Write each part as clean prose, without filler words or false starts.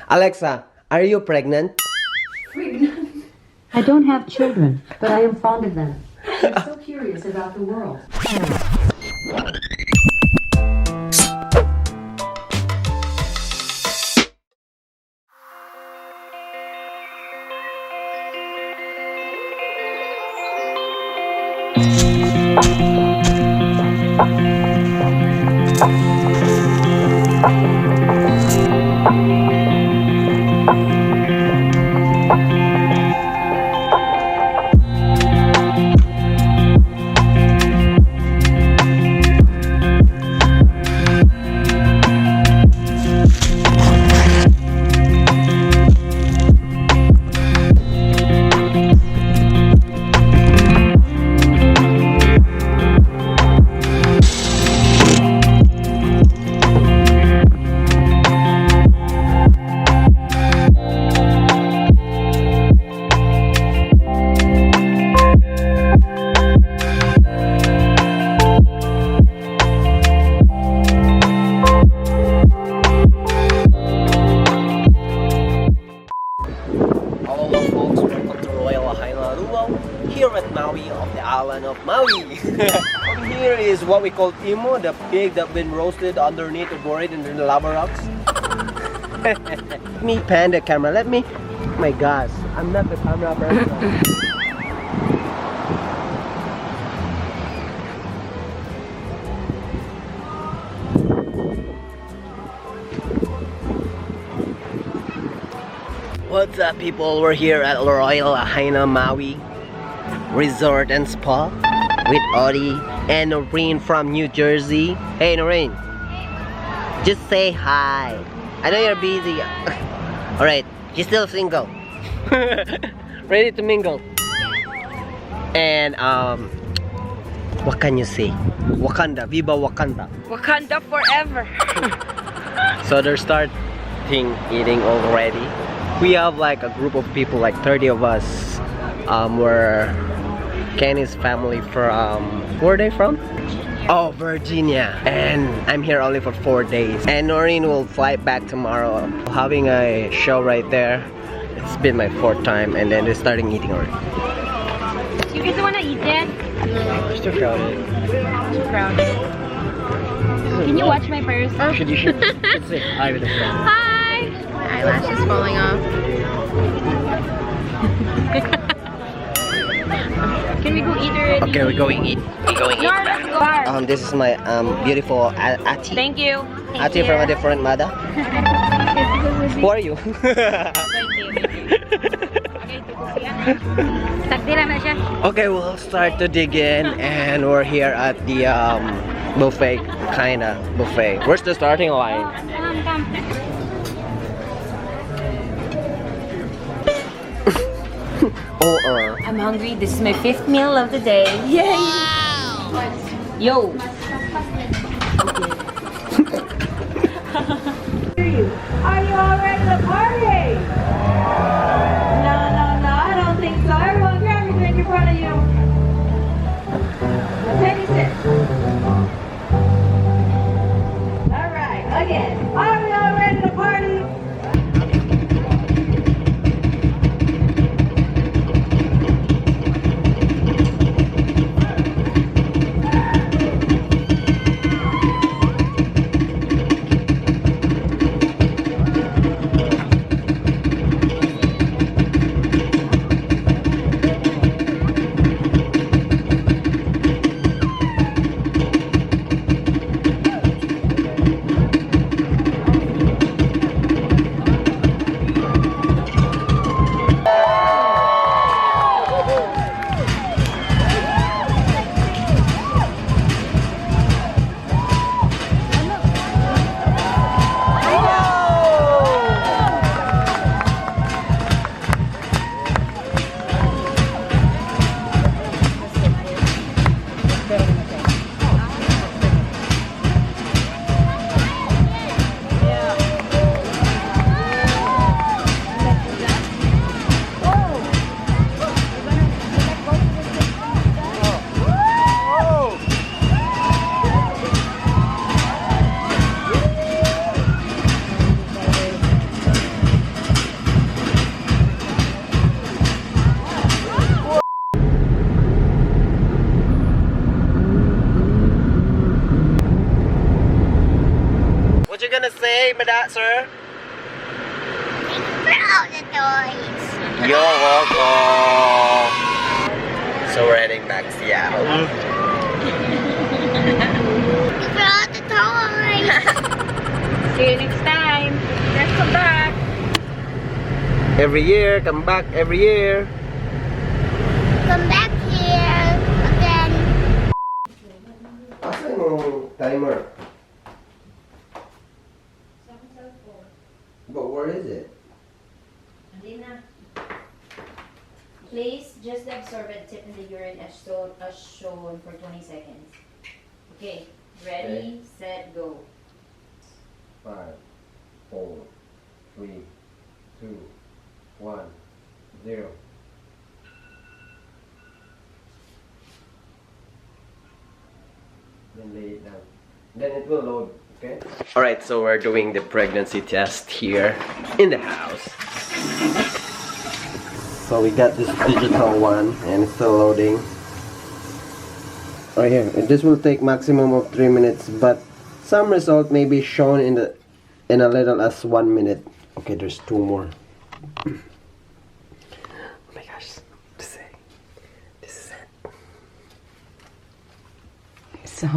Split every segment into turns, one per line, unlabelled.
Alexa, are you pregnant?
I don't have children, but I am fond of them. I'm so curious about the world.
Here at Maui, of the island of Maui. Over here is what we call timo, the pig that's been roasted underneath or buried in the lava rocks. Let me pan the camera. Let me. Oh my gosh, I'm not the camera person. What's up, people? We're here at Royal Lahaina Maui Resort and Spa with Ode and Noreen from New Jersey. Hey Noreen, just say hi. I know you're busy. Alright, you're still single. Ready to mingle. And what can you say? Wakanda, Viva Wakanda.
Wakanda forever.
So they're starting eating already. We have like a group of people, like 30 of us. We're Kenny's family from, where are they from? Oh, Virginia. And I'm here only for 4 days. And Noreen will fly back tomorrow. Having a show right there. It's been my 4th time, and then they're starting eating already.
You guys don't want to eat yet?
It's too crowded.
Too crowded. Can you watch my purse?
You should say hi with a friend.
Hi! My eyelash is falling off. Can we go eat already?
Okay, we're going eat. We're going
No,
eat.
let's go.
This is my beautiful Ati.
Thank you.
Ati from a different mother. Who are you? Okay, we'll start to dig in, and we're here at the buffet, kinda buffet. Where's the starting line?
Come. I'm hungry. This is my 5th meal of the day. Yay! Wow. Yo!
Are you all ready to party? No, I don't think so. Everyone grab your drink in front of you. Now take a sip. All right, again. Are we all ready to party?
that, sir?
For all the toys.
You're welcome. So we're heading back to Seattle.
For all the toys.
See you next time. Let's come back.
Every year, come back every year.
Come back here again.
Asa yung timer? But where is it?
Place just the absorbent tip in the urine as shown for 20 seconds. Okay, ready, set, go.
5, 4, 3, 2, 1, 0. Then lay it down. Then it will load, okay? Alright, so we're doing the pregnancy test here in the house. So we got this digital one and it's still loading. Right here. This will take maximum of 3 minutes, but some result may be shown in a little as 1 minute. Okay, there's 2 more. Oh my gosh. This is it.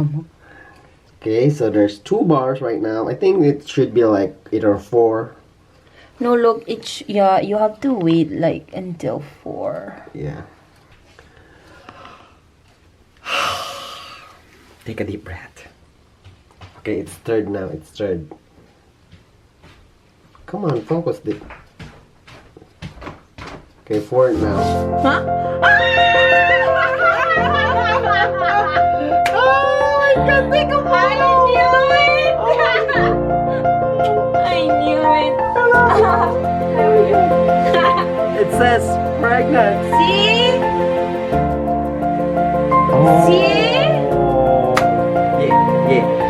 Okay, so there's 2 bars right now. I think it should be like either 4.
No, look, yeah, you have to wait like until 4.
Yeah. Take a deep breath. Okay, it's 3rd now. It's 3rd. Come on, focus it. Okay, 4th now.
Huh?
Oh my God, take a photo!
I knew it.
It says pregnant.
See?
Oh.
See?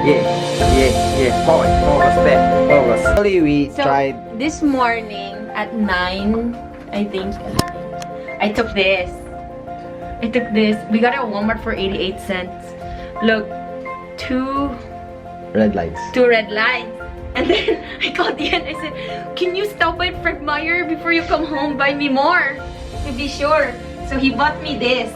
Yeah. Focus there. Focus. Actually, we
So,
tried.
this morning at 9, I think, I took this. We got it at Walmart for 88 cents. Look, 2
Red lights.
red lines. And then I called Ian. I said, can you stop by Fred Meyer before you come home? Buy me more to be sure. So he bought me this.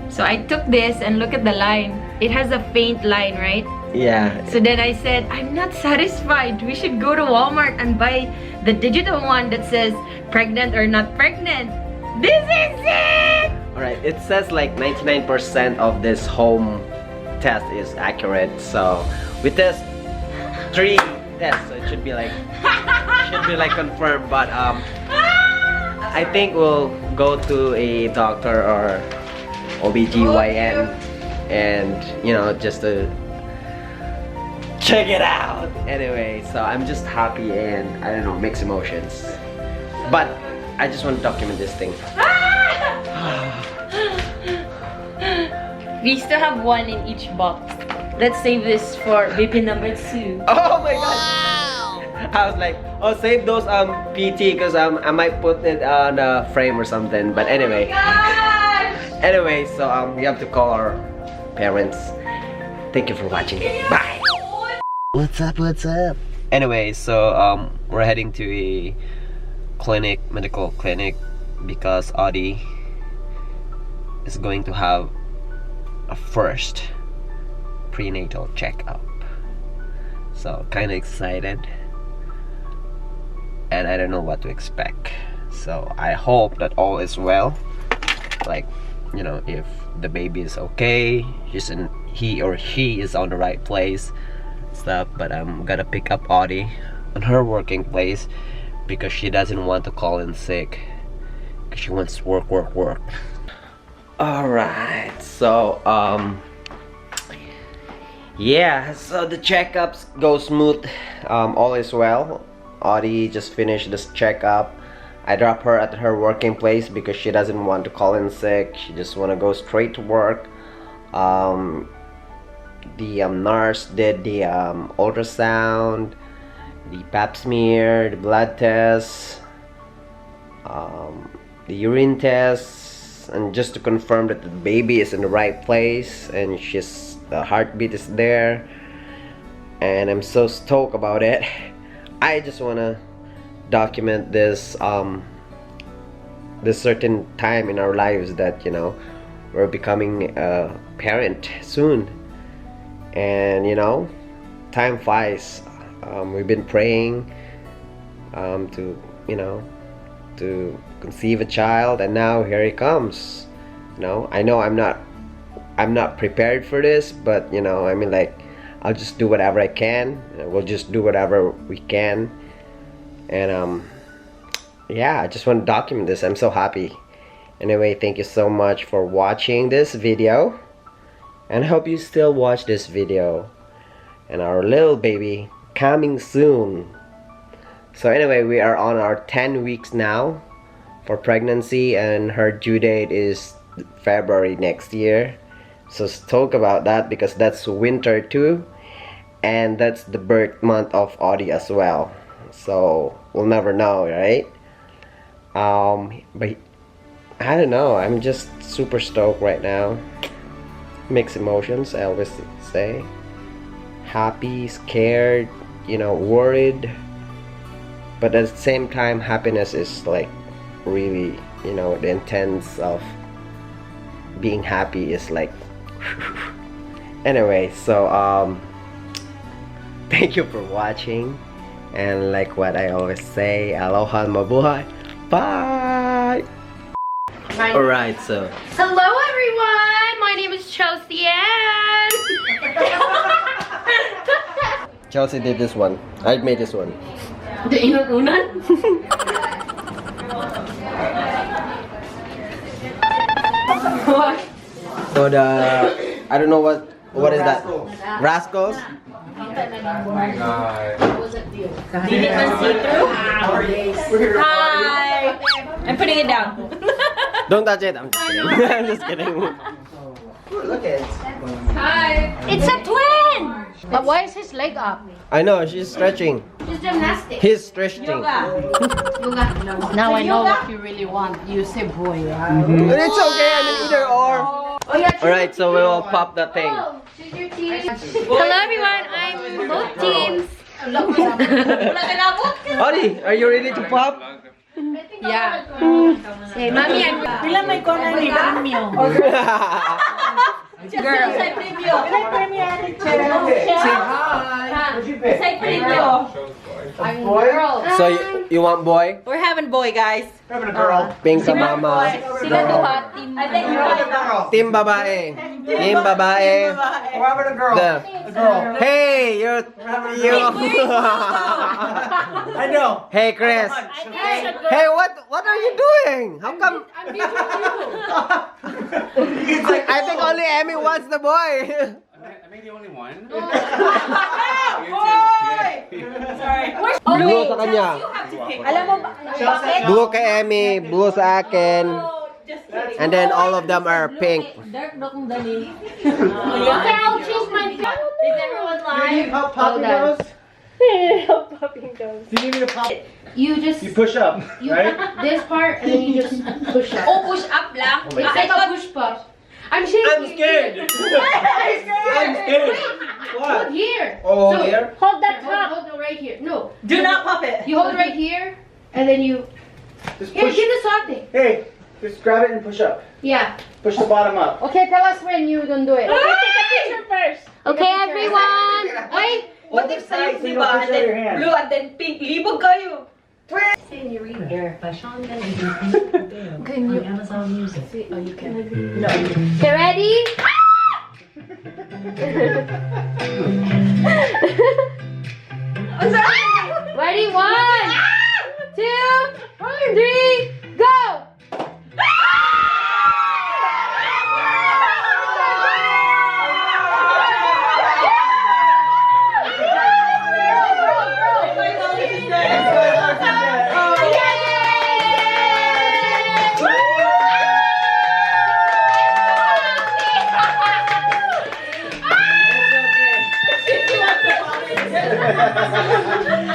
So I took this and look at the line. It has a faint line, right?
Yeah.
So then I said, I'm not satisfied. We should go to Walmart and buy the digital one that says pregnant or not pregnant. This is it!
Alright, it says like 99% of this home test is accurate. So we test 3 tests, so it should be like confirmed. But I think we'll go to a doctor or OBGYN and just to check it out. Anyway, so I'm just happy and I don't know, mixed emotions. But I just want to document this thing.
We still have 1 in each box. Let's save this for baby number 2.
Oh my god! I was like, oh, save those PT because I might put it on a frame or something. But anyway, anyway, so we have to call our parents. Thank you for watching. Bye. What's up? What's up? Anyway, so we're heading to a medical clinic because Ode is going to have a first prenatal checkup. So kind of excited and I don't know what to expect. So I hope that all is well, like if the baby is okay, he or she is on the right place stuff. But I'm gonna pick up Ode on her working place because she doesn't want to call in sick because she wants to work. Alright, so yeah, so the checkups go smooth. All is well. Ode just finished this checkup. I dropped her at her working place because she doesn't want to call in sick. She just want to go straight to work. The nurse did the ultrasound, the pap smear, the blood test, the urine test, and just to confirm that the baby is in the right place and the heartbeat is there. And I'm so stoked about it. I just wanna document this this certain time in our lives that, you know, we're becoming a parent soon, and you know, time flies. We've been praying to, you know, to conceive a child, and now here he comes. You know, I know I'm not prepared for this, but you know, I mean, like, I'll just do whatever I can. We'll just do whatever we can, and yeah, I just want to document this. I'm so happy. Anyway, thank you so much for watching this video, and I hope you still watch this video, and our little baby coming soon. So anyway, we are on our 10 weeks now for pregnancy, and her due date is February next year. So let's talk about that, because that's winter too, and that's the birth month of Audie as well. So we'll never know, right? But I don't know, I'm just super stoked right now. Mixed emotions, I always say. Happy, scared, you know, worried. But at the same time, happiness is like really, you know, the intense of being happy is like anyway, so thank you for watching, and like what I always say, aloha mabuhay, bye. Alright, so
Hello everyone! My name is Chelsea Ann!
Chelsea did this one. I made this one.
The inuunan? What?
So the, I don't know what is that? Rascals?
Did it see through? Hi! I'm putting it down.
Don't touch it. I'm just kidding. I'm just kidding. Look at it.
Hi!
It's a twin! But why is his leg up?
I know, she's stretching.
It's gymnastics.
He's stretching.
Now I know what you really want. You say boy.
But it's okay, I mean either or.
Oh yeah,
Alright, so we will pop the thing.
choose your team. Hello everyone, I'm both teams.
Audie, are you ready to pop?
Yeah. Say, Mommy, I'm...
Pila may corner ni premium. Girl. Say premium.
Say hi.
Say premium.
I'm girl.
So you want boy?
We're having boy, guys.
Having a girl.
Pink sa mama.
Sila duha, team.
I think you're having a girl.
Team babae. Team babae.
We're having a girl.
The-
A girl.
Hey, you.
I know.
Hey, Chris. Hey, what are you doing? How come?
I'm being you.
I think only Emmy wants the boy.
Am I the only one?
Blue sa kanya.
Alam mo ba? Bakit?
Blue kay Emmy, blue sa akin. And then all of them are pink.
Dark na kung dali.
Okay, I'll choose my pick. Is everyone
Do you need
live?
help popping
Hold on.
those? Do you need me to pop?
You just...
You push up,
You
right?
this part and then you just push up.
Oh, push up lang.
It's like a push push. I'm shaking.
I'm scared. I'm scared.
Put
What?
here.
Oh,
So,
here?
Hold that top. Hold it right here. No.
Do not pop it.
You hold it right here, and then you.
Just
Here,
push.
give the something.
Hey, just grab it and push up.
Yeah.
Push the bottom up.
Okay, tell us when you don't do it.
Okay, take a picture first.
Okay, everyone. Wait.
What if sa'yo,
So
di
you
ba?
push
And
out your
then
hand.
blue and then pink. Libog kayo.
Can you?
Amazon Music.
Oh, you can. No. Okay, ready? Ready? 1, 2, 3, go!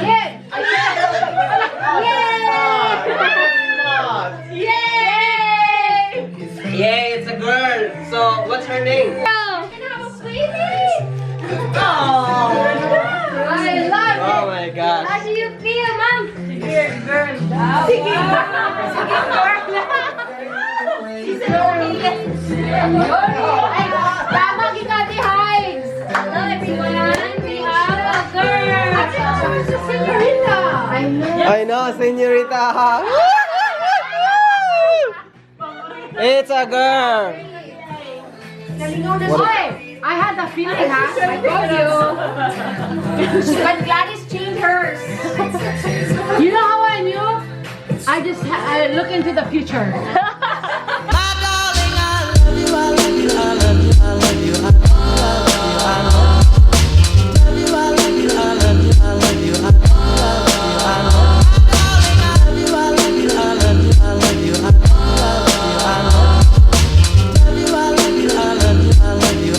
Yes!
Tama kita, Ate Hives! Hello everyone! We have a girl! It's a señorita!
I know, señorita. It's a girl.
Oy! I had the feeling, ha? I told you. But Gladys changed hers. You know how I knew? I look into the future.